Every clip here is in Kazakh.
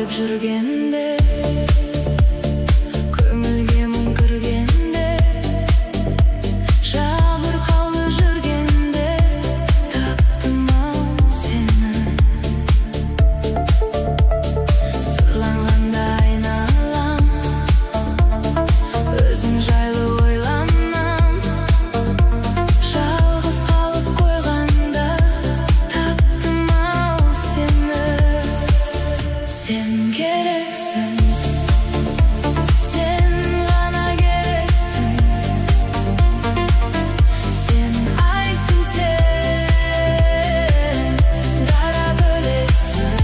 іздеп жүргенде, көңілге мұң кіргенде, жабырқаулы жүргенде таптым-ау сені. Сұрланғанда айналам, өзің жайлы ойланам. Жалғыз қалып қойғанда таптым-ау сені. Сен керексің, сен ғана керексің. Сен айсың, сен дара бөлексің.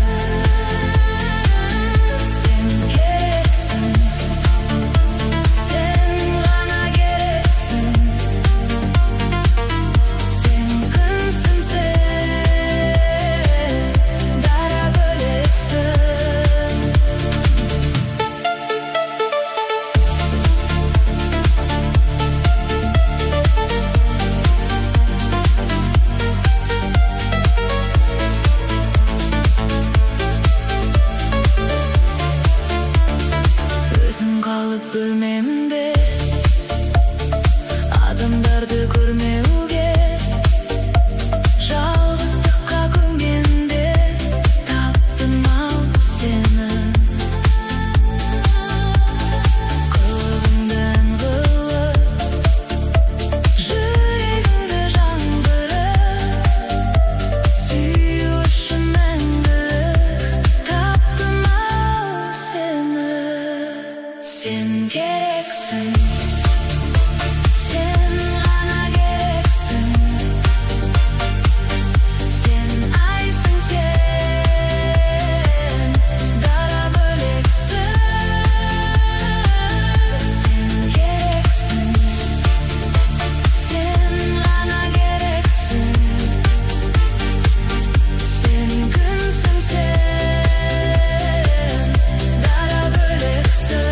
Сен керексің, сен ғана керексің. Сен күнсің, сен дара бөлексің. Өзің қалып бөлмемде, адамдарды көрмеуге, жалғыздыққа көнгенде таптым-ау сені. Қылығыңдан қылып, жүрегіңді жаңбырып, сүю үшін мәңгілік таптым-ау сені. Сен керексің, сен ғана керексің. Сен айсың, сен дара бөлексің. Сен керексің, сен ғана керексің. Сен күнсің, сен дара бөлексің.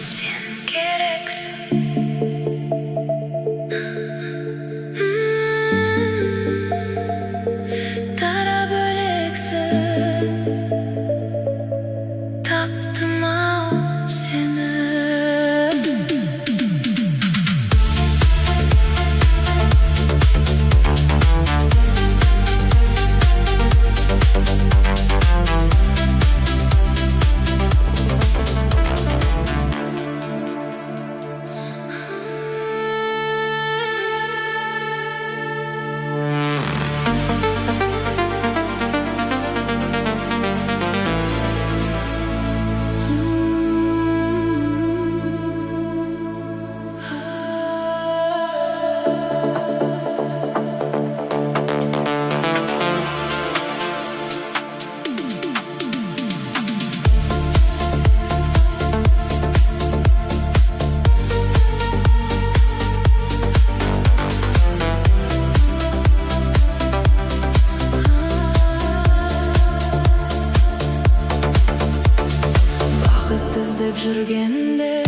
Сен керексің, дара бөлексің. Таптым-ау сені. Бақыт іздеп жүргенде,